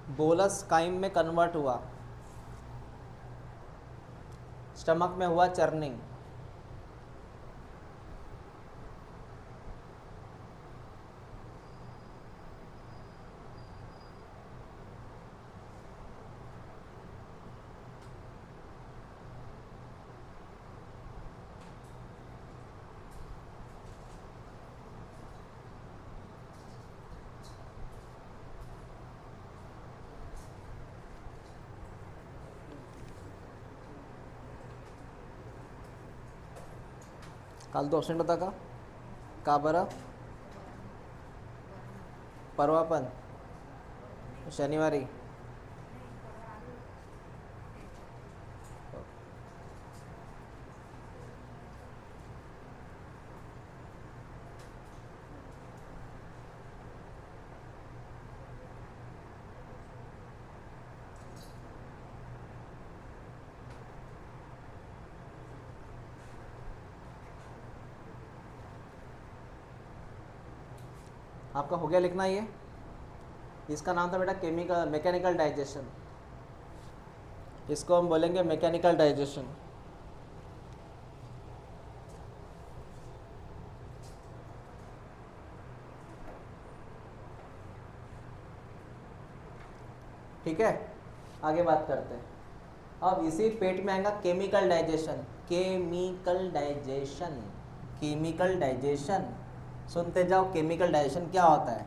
Bolus crime में convert हुआ, stomach में हुआ चर्निंग। काल तो ऑप्शन होता का बरं परवा पण शनिवारी। आपका हो गया लिखना ये। इसका नाम था बेटा केमिकल मैकेनिकल डाइजेशन। इसको हम बोलेंगे मैकेनिकल डाइजेशन। ठीक है, आगे बात करते हैं। अब इसी पेट में आएगा chemical digestion. Chemical digestion, chemical digestion, सुनते जाओ। केमिकल डाइजेशन क्या होता है?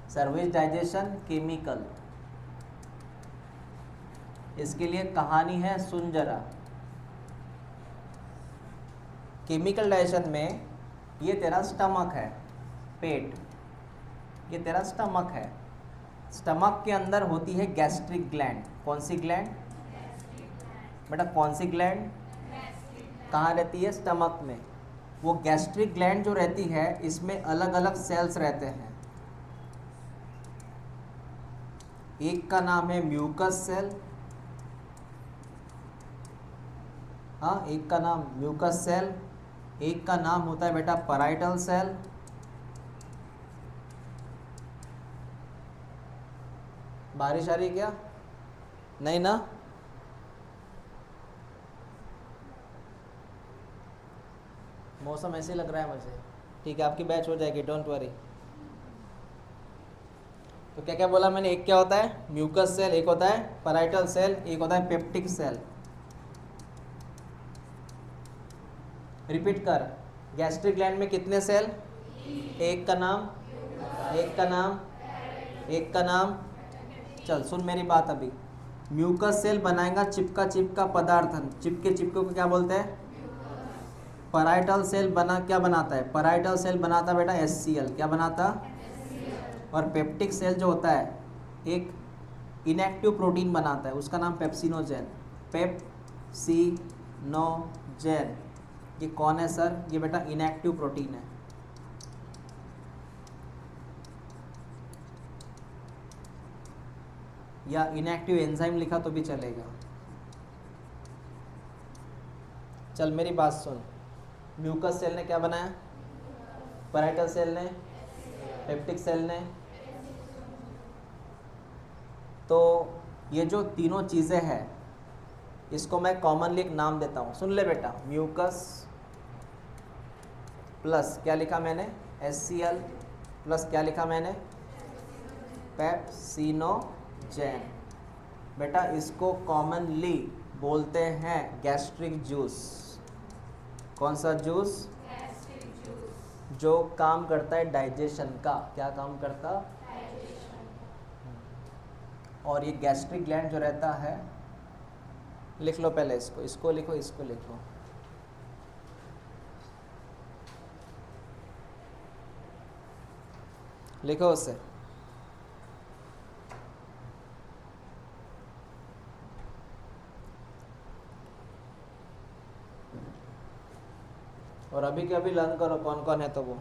Service digestion, chemical. इसके लिए कहानी है, सुन जरा। केमिकल डाइजेशन में ये तेरा स्टमक है, पेट, ये तेरा स्टमक है। स्टमक के अंदर होती है गैस्ट्रिक ग्लैंड। कौन सी ग्लैंड बेटा? कौन सी ग्लैंड? कहाँ रहती है? स्टमक में। वो गैस्ट्रिक ग्लैंड जो रहती है, इसमें अलग अलग सेल्स रहते हैं। एक का नाम है म्यूकस सेल। हाँ, एक का नाम म्यूकस सेल, एक का नाम होता है बेटा पैराइटल सेल। बारिश आ रही क्या? नहीं ना? मौसम ऐसे लग रहा है मुझे। ठीक है, आपकी बैच हो जाएगी, डोंट वरी। तो क्या क्या बोला मैंने? एक क्या होता है? म्यूकस सेल, एक होता है पैराइटल सेल, एक होता है पेप्टिक सेल। रिपीट कर। गैस्ट्रिक ग्लैंड में कितने सेल? एक का नाम, एक का नाम, एक का नाम। चल सुन मेरी बात अभी। म्यूकस सेल बनाएगा चिपका चिपका पदार्थ। चिपके चिपके को क्या बोलते हैं? पैराइटल सेल बना क्या बनाता है? पैराइटल सेल बनाता बेटा HCl। क्या बनाता? और पेप्टिक सेल जो होता है, एक इनएक्टिव प्रोटीन बनाता है, उसका नाम पेप्सिनोजेन। पेप्सिनोजेन। ये कौन है सर? ये बेटा इनएक्टिव प्रोटीन है। या इनएक्टिव एंजाइम लिखा तो भी चलेगा। चल मेरी बात सुन। म्यूकस सेल ने क्या बनाया? पैराइटल सेल ने, पेप्टिक सेल ने। तो ये जो तीनों चीज़ें हैं, इसको मैं कॉमनली एक नाम देता हूँ। सुन ले बेटा, म्यूकस प्लस क्या लिखा मैंने? HCl प्लस क्या लिखा मैंने? पेप्सिनोजेन। बेटा इसको कॉमनली बोलते हैं गैस्ट्रिक जूस। कौन सा जूस? जो काम करता है डाइजेशन का। क्या काम करता? और ये गैस्ट्रिक ग्लैंड जो रहता है, लिख लो पहले इसको, इसको लिखो, इसको लिखो। लिखो उसे। और अभी के अभी लर्न करो कौन कौन है तो वो।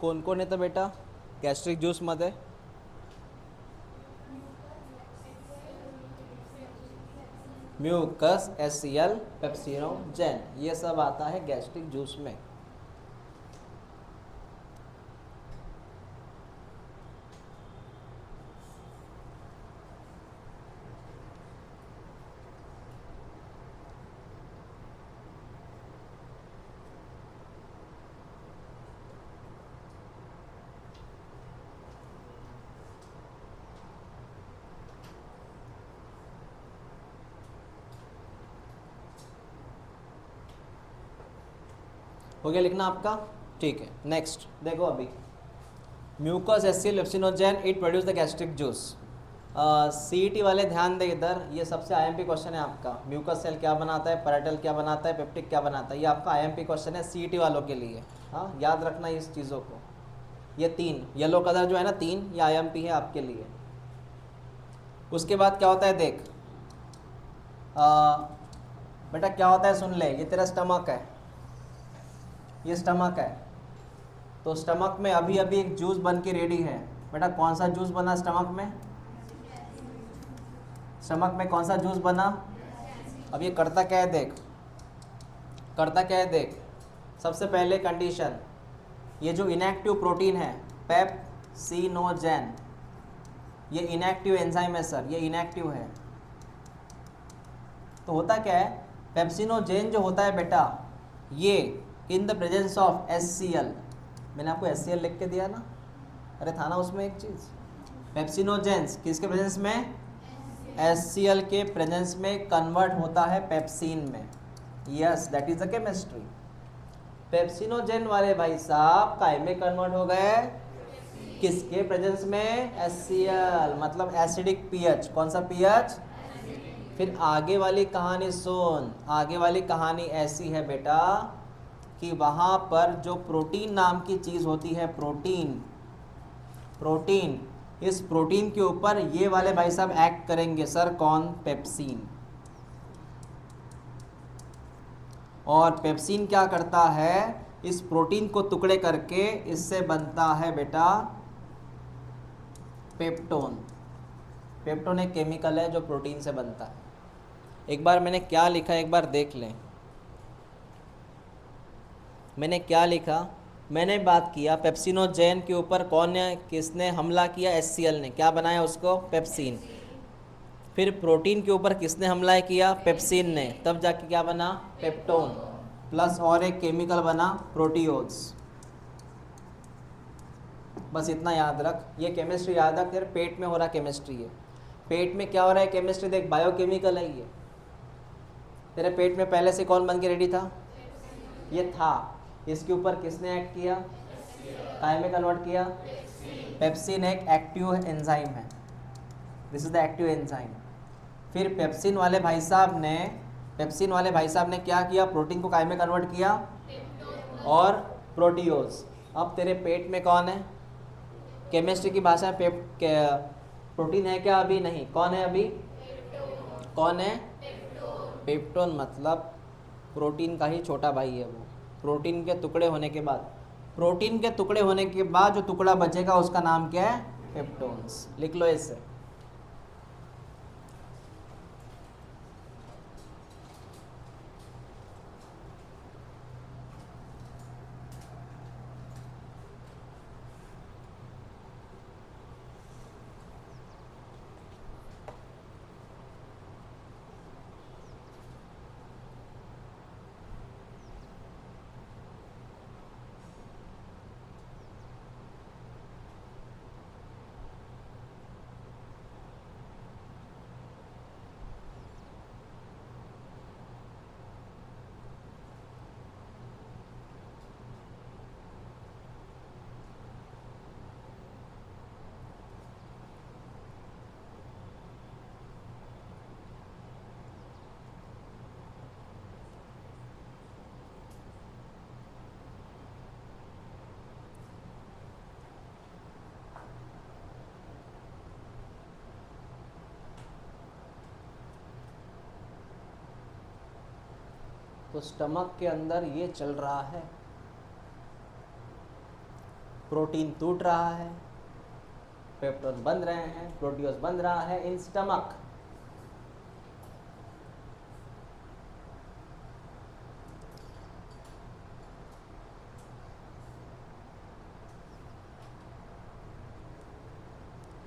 कोण कोण येतं बेटा गॅस्ट्रिक ज्यूसमध्ये? म्यूकस, HCl, पेप्सिनोजेन, ये सब आता है गैस्ट्रिक जूस में। हो गया लिखना आपका? ठीक है, नेक्स्ट देखो अभी mucus, HCl, pepsinogen, it produce the gastric juice. CET वाले ध्यान दे इधर, ये सबसे IMP क्वेश्चन है आपका। म्यूकस सेल क्या बनाता है, पैराटल क्या बनाता है, पेप्टिक क्या बनाता है, ये आपका IMP क्वेश्चन है CET वालों के लिए। हाँ, याद रखना इस चीज़ों को। ये 3 येलो कलर जो है ना 3, ये IMP है आपके लिए। उसके बाद क्या होता है देख, बेटा क्या होता है सुन ले, ये तेरा स्टमक है, ये स्टमक है, तो स्टमक में अभी अभी एक जूस बन के रेडी है। बेटा कौन सा जूस बना स्टमक में? स्टमक में कौन सा जूस बना? अब ये करता क्या है देख, करता क्या है देख। सबसे पहले कंडीशन, ये जो इनएक्टिव प्रोटीन है पेप्सिनोजेन, ये इनएक्टिव एंजाइम है सर, ये इनएक्टिव है। तो होता क्या है, पेप्सिनोजेन जो होता है बेटा, ये in the presence of HCl, मैंने आपको HCl लिख के दिया ना, अरे था ना उसमें एक चीज़, पेप्सिनोजेंस किसके प्रेजेंस में? HCl के प्रेजेंस में कन्वर्ट होता है पेप्सिन में। Yes, that is the chemistry. Pepsinogen वाले भाई साहब काय में कन्वर्ट हो गए? किसके प्रेजेंस में? HCl, मतलब एसिडिक pH। कौन सा pH? फिर आगे वाली कहानी सुन, आगे वाली कहानी ऐसी है बेटा कि वहाँ पर जो प्रोटीन नाम की चीज़ होती है, प्रोटीन, इस प्रोटीन के ऊपर ये वाले भाई साहब एक्ट करेंगे सर, कौन? पेप्सिन। और पेप्सिन क्या करता है, इस प्रोटीन को टुकड़े करके इससे बनता है बेटा पेप्टोन। पेप्टोन एक केमिकल है जो प्रोटीन से बनता है। एक बार मैंने क्या लिखा एक बार देख लें, मैंने क्या लिखा, मैंने बात किया पेप्सिनोजेन के ऊपर कौन ने, किसने हमला किया? HCl ने। क्या बनाया उसको? पेप्सिन। फिर प्रोटीन के ऊपर किसने हमला किया? पेप्सिन ने। तब जाके क्या बना? पेप्टोन, प्लस और एक केमिकल बना प्रोटीओज। बस इतना याद रख, ये केमिस्ट्री याद रख, तेरे पेट में हो रहा केमिस्ट्री है। पेट में क्या हो रहा है केमिस्ट्री देख, बायोकेमिकल है ये। तेरे पेट में पहले से कौन बन के रेडी था? ये था। इसके ऊपर किसने एक्ट किया? काय में कन्वर्ट किया? पेप्सिन एक एक्टिव एंजाइम है, this is the active enzyme. फिर पेप्सिन वाले भाई साहब ने क्या किया? प्रोटीन को काय में कन्वर्ट किया और प्रोटीओज। अब तेरे पेट में कौन है? केमिस्ट्री की भाषा में प्रोटीन है क्या? अभी नहीं। कौन है अभी? कौन है? पेप्टोन, मतलब प्रोटीन का ही छोटा भाई है वो। प्रोटीन के टुकड़े होने के बाद जो टुकड़ा बचेगा उसका नाम क्या है? पेप्टोन्स। लिख लो इसे। तो स्टमक के अंदर ये चल रहा है, प्रोटीन टूट रहा है, पेप्टोन बन रहे हैं, प्रोटियोज बन रहा है इन स्टमक।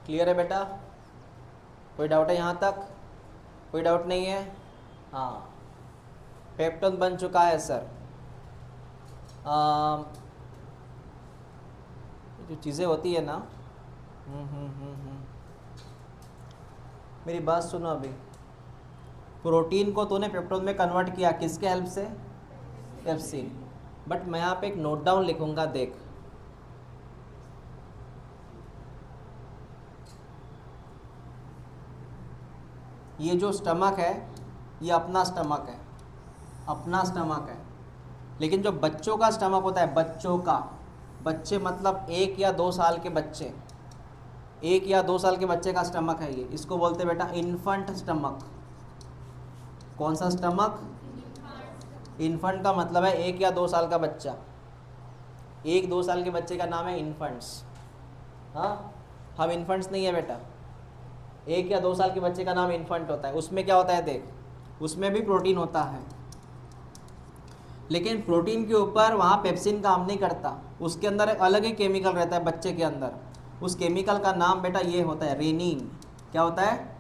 क्लियर है बेटा? कोई डाउट है यहाँ तक? कोई डाउट नहीं है? हाँ, पेप्टोन बन चुका है सर। जो चीज़ें होती है ना, मेरी बात सुनो अभी। प्रोटीन को तूने पेप्टोन में कन्वर्ट किया किसके हेल्प से? पेप्सिन। बट मैं यहाँ पे एक नोट डाउन लिखूंगा, देख। ये जो स्टमक है ये अपना स्टमक है, अपना स्टमक है। लेकिन जो बच्चों का स्टमक होता है, बच्चों का, बच्चे मतलब 1 या 2 साल के बच्चे, 1 या 2 साल के बच्चे का स्टमक है ये, इसको बोलते हैं बेटा इन्फंट स्टमक। कौन सा स्टमक? इन्फंट का मतलब है 1 या 2 साल का बच्चा। 1-2 साल के बच्चे का नाम है इन्फंट्स। हाँ, हम इन्फंट्स नहीं है बेटा। 1 या 2 साल के बच्चे का नाम इन्फंट होता है। उसमें क्या होता है देख, उसमें भी प्रोटीन होता है, लेकिन प्रोटीन के ऊपर वहाँ पेप्सिन काम नहीं करता। उसके अंदर एक अलग ही केमिकल रहता है बच्चे के अंदर। उस केमिकल का नाम बेटा ये होता है रेनिन। क्या होता है?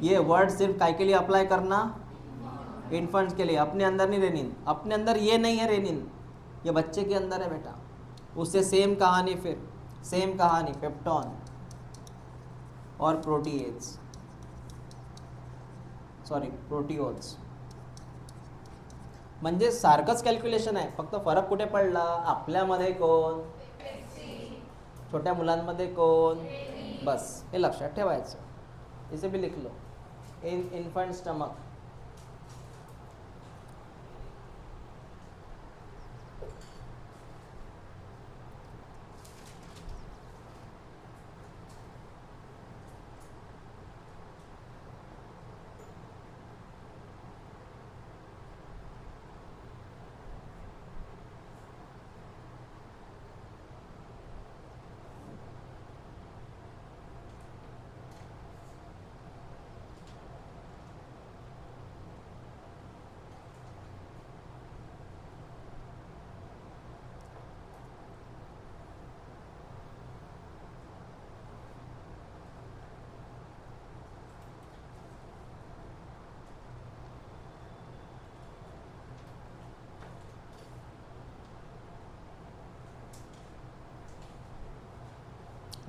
ये वर्ड सिर्फ काय के लिए अप्लाई करना? इन्फंट्स के लिए। अपने अंदर नहीं रेनिन, अपने अंदर ये नहीं है रेनिन, ये बच्चे के अंदर है बेटा। उससे सेम कहानी, फिर सेम कहानी पेप्टोन और प्रोटीएज, सॉरी प्रोटीओज, म्हणजे सारखंच कॅल्क्युलेशन आहे, फक्त फरक कुठे पडला? आपल्यामध्ये कोण, छोट्या मुलांमध्ये कोण, बस हे लक्षात ठेवायचं। इसे भी लिख लो, इन इन्फंट स्टमक।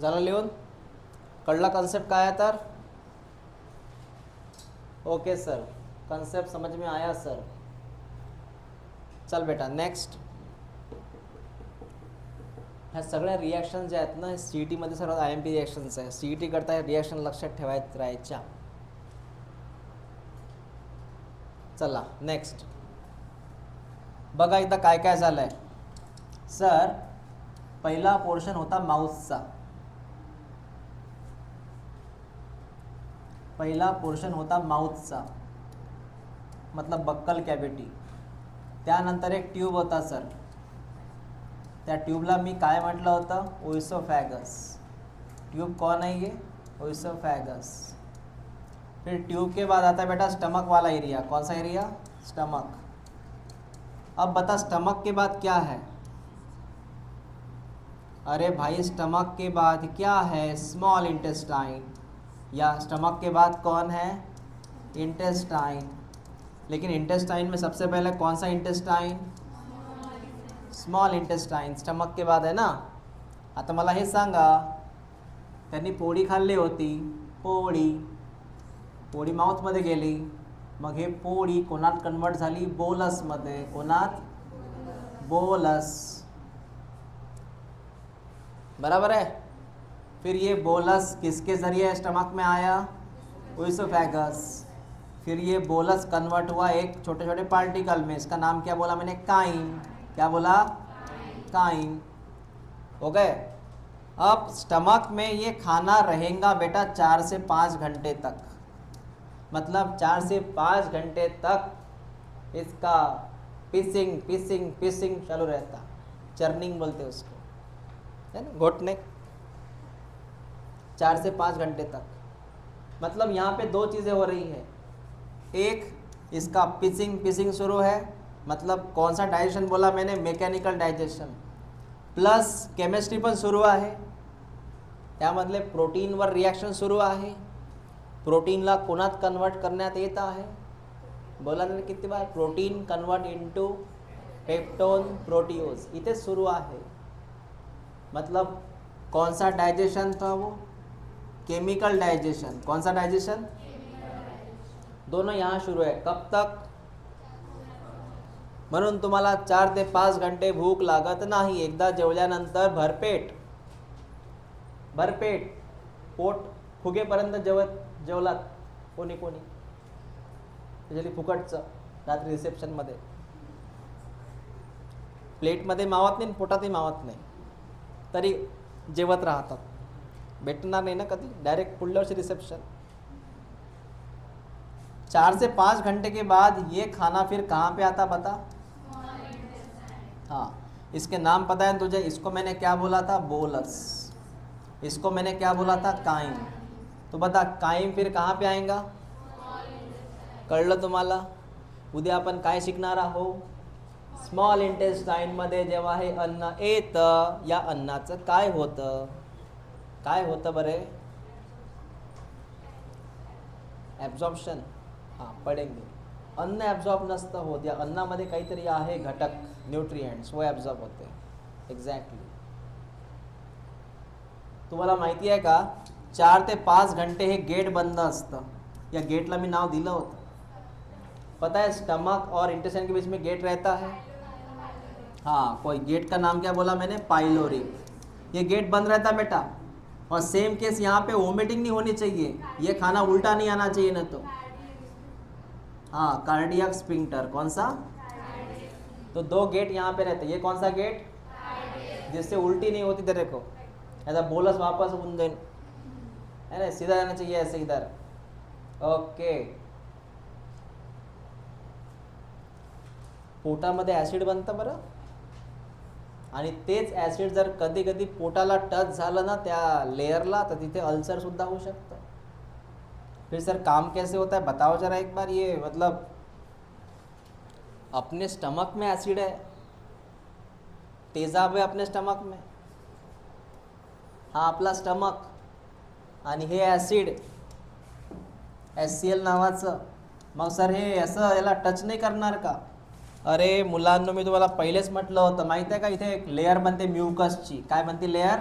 झालं लिहून? कळला कॉन्सेप्ट काय आहे तर? ओके सर, कॉन्सेप्ट समझ में आया सर। चल बेटा नेक्स्ट। ह्या सगळ्या रिॲक्शन ज्या आहेत ना, सी ई टीमध्ये सर्वात IMP रिॲक्शन्स आहे। सी ई टी करता रिॲक्शन लक्षात ठेवायचं राहायच्या। चला नेक्स्ट बघा एकदा काय काय झालंय। सर पहिला पोर्शन होता माउसचा, पहिला पोर्शन होता माउथचा, मतलब बक्कल कॅव्हिटी। त्यानंतर एक ट्यूब होता सर, त्या ट्यूबला मी काय म्हटलं होतं? ओइसोफॅगस। ट्यूब कौन है ये? ओइसोफैगस। फिर ट्यूब के बाद आता है बेटा स्टमक वाला एरिया। कौन सा एरिया? स्टमक। अब बता स्टमक के बाद क्या है? अरे भाई स्टमक के बाद क्या है? Small intestine. या स्टमक के बाद कौन है? इंटेस्टाइन। लेकिन इंटेस्टाइन में सबसे पहले कौन सा इंटेस्टाइन? स्मॉल इंटेस्टाइन स्टमक के बाद है ना। आता मला हे सांगा, त्यांनी पोळी खाल्ली होती, पोळी पोळी माउथमध्ये गेली, मग हे पोळी कोणात कन्वर्ट झाली? बोलसमध्ये। कोणात? बोलस। बराबर है। फिर ये बोलस किसके ज़रिए स्टमक में आया? ओइसोफैगस। फिर ये बोलस कन्वर्ट हुआ एक छोटे छोटे पार्टिकल में। इसका नाम क्या बोला मैंने? काइन। क्या बोला? काइन। हो गए। अब स्टमक में ये खाना रहेगा बेटा 4 से 5 घंटे तक, मतलब 4 से 5 घंटे तक इसका पिसिंग पिसिंग पिसिंग चालू रहता। चर्निंग बोलते उसको। है ना, घोटने 4 से 5 घंटे तक। मतलब यहाँ पे दो चीज़ें हो रही है, एक इसका पिसिंग शुरू है, मतलब कौन सा डाइजेशन बोला मैंने, मेकॅनिकल डायजेशन, प्लस केमिस्ट्री पण सुरू आहे, त्यामधले प्रोटीनवर रिॲक्शन सुरू आहे, प्रोटीनला कोणात कन्वर्ट करण्यात येत आहे, बोला ना किती बार, प्रोटीन कन्वर्ट इनटू पेप्टोन प्रोटीओज, इथे सुरू आहे। मतलब कौन सा डाइजेशन था वो, केमिकल डाइजेशन, कौन सा डाइजेशन, दोनों यहाँ शुरू है। कब तक, म्हणून तुम्हाला 4 ते 5 घंटे भूक लागत नाही, एकदा जेवल्यानंतर भरपेट पोट फुगेपर्यंत जेवलात कोणी त्याच्याली फुकटचं रात्री रिसेप्शनमध्ये प्लेटमध्ये मावत नाही, पोटातही मावत नाही, तरी जेवत राहतात, भेटणार नाही ना कधी, डायरेक्ट पुढल्या वर्षी रिसेप्शन। 4 से 5 घंटे के बाद ये खाना फिर कहाँ पे आता बता, हाँ, इसके नाम पता है तुझे, इसको मैंने क्या बोला था, बोलस, इसको मैंने क्या बोला था, काइम। तो बता काइम फिर कहाँ पे आएगा, कळलं तुम्हाला। उद्या आपण काय शिकणार आहोत, स्मॉल इंटेस्टाइन मध्ये जेव्हा हे अन्न येतं, या अन्नाचं काय होतं बरे, ॲब्झॉर्प्शन, हां पडेंगे, अन्न ॲब्झॉर्ब नसतं होत, या अन्नामध्ये काहीतरी आहे घटक, न्यूट्रिएंट्स, वो ॲब्झॉर्ब होते, एक्झॅक्टली। तुम्हाला माहिती आहे का, 4 ते 5 घंटे हे गेट बंद असतं, या गेटला मी नाव दिलं होतं, पता है स्टमक और इंटेस्टाइन के बीच में गेट रहता है, हाँ, कोई गेट का नाम क्या बोला मैंने, पाइलोरी, ये गेट बंद रहता बेटा। और सेम केस यहाँ पे वोमिटिंग नहीं होनी चाहिए, ये खाना उल्टा नहीं आना चाहिए ना, तो हाँ, कार्डियक स्फिंक्टर, कौन सा, तो 2 गेट यहाँ पे रहते, ये कौन सा गेट, जिससे उल्टी नहीं होती तेरे को, ऐसा बोलस वापस उन है ना, सीधा रहना चाहिए ऐसे इधर, ओके। पोटामध्ये ॲसिड बनतं बरं, आणि तेच ॲसिड जर कधी कधी पोटाला टच झालं ना त्या लेयरला, तर तिथे अल्सर सुद्धा होऊ शकतं। फिर सर काम कैसे होता है बताओ जरा एक बार, ये मतलब अपने स्टमक में एसिड है, तेजाब है अपने स्टमक में, हा आपला स्टमक, आणि हे ॲसिड HCl नावाचं, मग सर हे असं याला टच नाही करणार का, अरे मुलांनो मी तुम्हाला पहिलेच म्हटलं होतं, माहिती आहे का, इथे एक लेयर बनते म्यूकसची, काय बनती लेयर,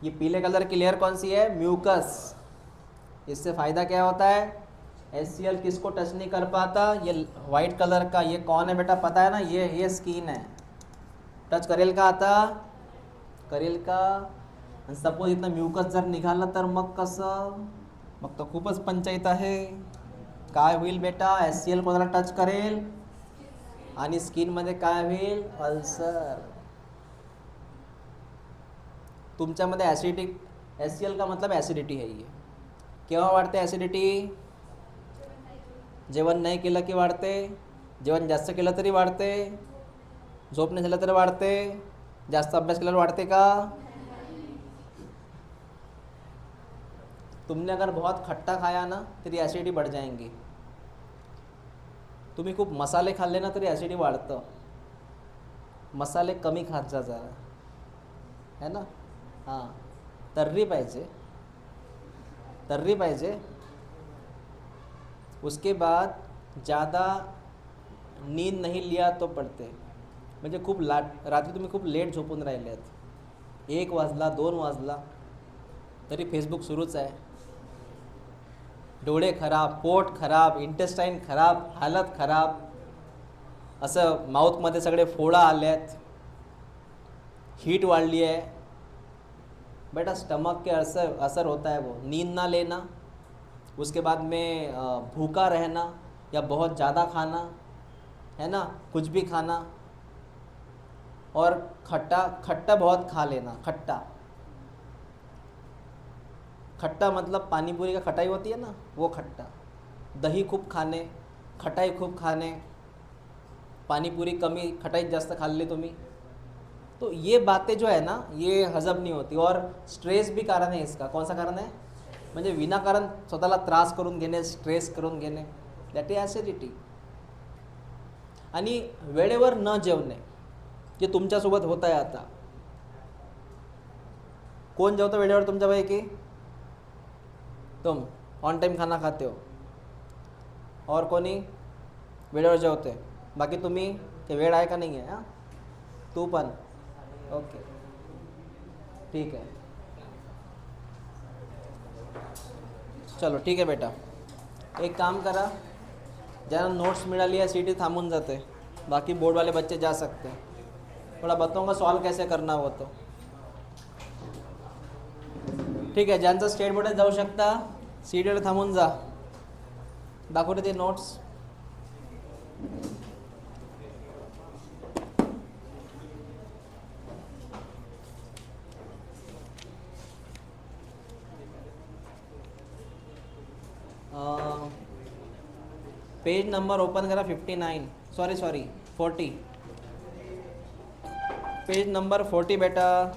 ये पीले कलर की लेयर कौन सी है, म्यूकस। इससे फ़ायदा क्या होता है, HCl किसको टच नहीं कर पाता, ये वाइट कलर का, ये कौन है बेटा पता है ना, ये स्किन है, टच करेल का आता, करेल का, आणि सपोज इथं म्यूकस जर निघालं तर मग कसं, मग तो खूपच पंचायत आहे, काय होईल बेटा, HCl कोणाला टच करेल, आणि स्किनमध्ये काय होईल, अल्सर। तुमच्यामध्ये ॲसिडिक, HCl का मतलब ॲसिडिटी है, ये केव्हा वाढते ॲसिडिटी, जेवण नाही केलं की वाढते, जेवण जास्त केलं तरी वाढते, झोप नाही झालं तरी वाढते, जास्त अभ्यास केल्यावर वाढते का, तुमने अगर बहुत खट्टा खाया ना तरी ॲसिडिटी बढ़ जाएंगी, तुम्ही खूप मसाले खाल्ले ना तरी ॲसिडिटी वाढतं, मसाले कमी खात जा जरा, है ना, हां, तर्री पाहिजे। उसके बाद ज़्यादा नींद नहीं लिया तो पडते, म्हणजे खूप रात्री तुम्ही खूप लेट झोपून राहिलेत, 1 वाजला 2 वाजला तरी फेसबुक सुरूच आहे, डोळे खराब, पोट खराब, इंटेस्टाइन खराब, हालत खराब, असं माउथमध्ये सगळे फोड़ा आल्यात, हीट वाढली है बेटा, स्टमक के असर होता है वो, नींद ना लेना, उसके बाद में भूखा रहना या बहुत ज़्यादा खाना, है ना, कुछ भी खाना, और खट्टा बहुत खा लेना, खट्टा मतलब पानी पूरी का खटाई होती है ना, वो खट्टा, दही खूप खाणे, खटाई खूप खाणे, पाणीपुरी कमी, खटाई जास्त खाल्ली तुम्ही, तो ये बातें जो है ना ये हजम नहीं होती. और स्ट्रेस भी कारण आहे इसका. कौन सा कारण आहे? म्हणजे विनाकारण स्वतःला त्रास करून घेणे, स्ट्रेस करून घेणे, दॅट इज ॲसिडिटी. आणि वेळेवर न जेवणे जे तुमच्यासोबत होत आहे आता. कौन जेवतो वेळेवर तुमच्यापैकी? तुम ऑन टाइम खाना खाते हो. और कोणी वेळेवर जेवते? बाकी तुम्ही ते वेळ आहे का नाही आहे? हां, तू पण ओके, ठीक आहे. चलो ठीक आहे बेटा. एक काम करा, ज्यांना नोट्स मिळाली है सीटी थांबून जाते, बाकी बोर्ड वाले बच्चे जा सकते हैं. थोड़ा बताऊंगा सॉल्व कैसे करना हो तो. ठीक आहे, ज्यांचं स्टेट बोर्ड जाऊ शकता सीटीला थांबून जा. दाखवते ते नोट्स. पेज नंबर ओपन करा 59, सॉरी 40. पेज नंबर 40 बेटा.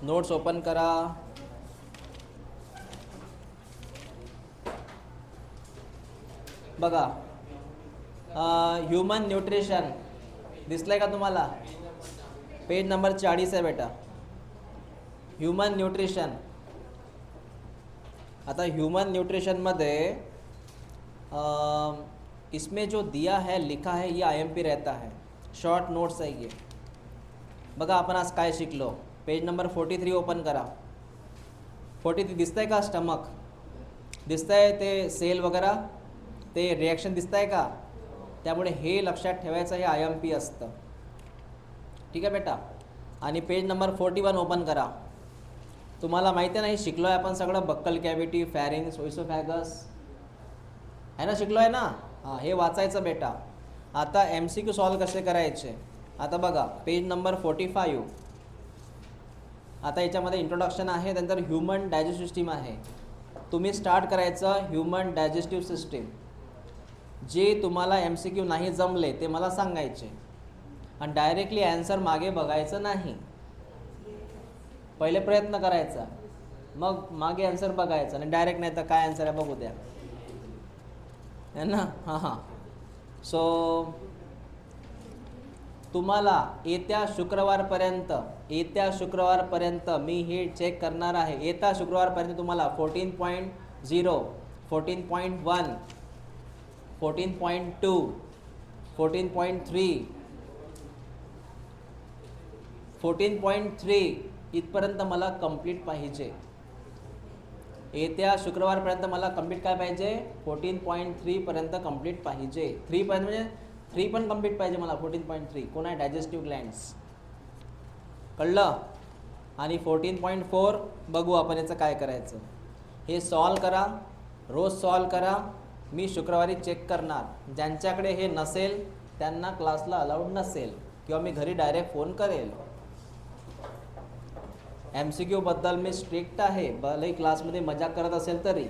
नोट्स ओपन करा. बघा, ह्यूमन न्यूट्रिशन दिसलंय का तुम्हाला? पेज नंबर 40 आहे बेटा. Human nutrition. आता ह्यूमन न्यूट्रिशनमध्ये इसमें जो दिया है, लिखा है, ये IMP रहता है. शॉर्ट नोट्स आहे ये. बघा आपण आज काय शिकलो. पेज नंबर 43 ओपन करा. 43 दिसतंय का? स्टमक दिसतंय, ते सेल वगैरे, ते रिॲक्शन दिसतंय का? त्यामुळे हे लक्षात ठेवायचं, हे IMP असतं. ठीक आहे बेटा. आणि पेज नंबर 41 ओपन करा. तुम्हाला माहिती नाही शिकलो आहे आपण सगळं, बक्कल कॅव्हिटी, फॅरिंग्स, ओइसोफॅगस आहे ना, शिकलो आहे ना. हां, हे वाचायचं बेटा. आता MCQ सॉल्व कसे करायचे. आता बघा पेज नंबर 45. आता याच्यामध्ये इंट्रोडक्शन आहे, त्यानंतर ह्यूमन डायजेस्टिव्ह सिस्टीम आहे. तुम्ही स्टार्ट करायचं ह्यूमन डायजेस्टिव्ह सिस्टीम. जे तुम्हाला MCQ नाही जमले ते मला सांगायचे आणि डायरेक्टली ॲन्सर मागे बघायचं नाही. पहिले प्रयत्न करायचा, मग मागे ॲन्सर बघायचं आणि डायरेक्ट नाही तर काय ॲन्सर आहे बघू द्या, है ना. हां. सो तुम्हाला येत्या शुक्रवारपर्यंत मी हे चेक करणार आहे. येत्या शुक्रवारपर्यंत तुम्हाला 14.0, 14.1, 14.2, 14.3, 14.3 इथपर्यंत मला कंप्लीट पाहिजे. येत्या शुक्रवारपर्यंत मला कंप्लीट काय पाहिजे? 14.3 पर्यंत कंप्लीट पाहिजे. 3 पर्यंत म्हणजे 3 पण कंप्लीट पाहिजे मला. 14.3 कोण आहे? Digestive glands. कळलं. आणि 14.4 बघू आपण याचं काय करायचं. हे सॉल्व करा, रोज सॉल्व करा. मी शुक्रवारी चेक करणार. ज्यांच्याकडे हे नसेल त्यांना क्लासला अलाउड नसेल किंवा मी घरी डायरेक्ट फोन करेल. MCQ बद्दल मी स्ट्रिक्ट आहे, भलेही क्लासमध्ये मजाक करत असेल तरी.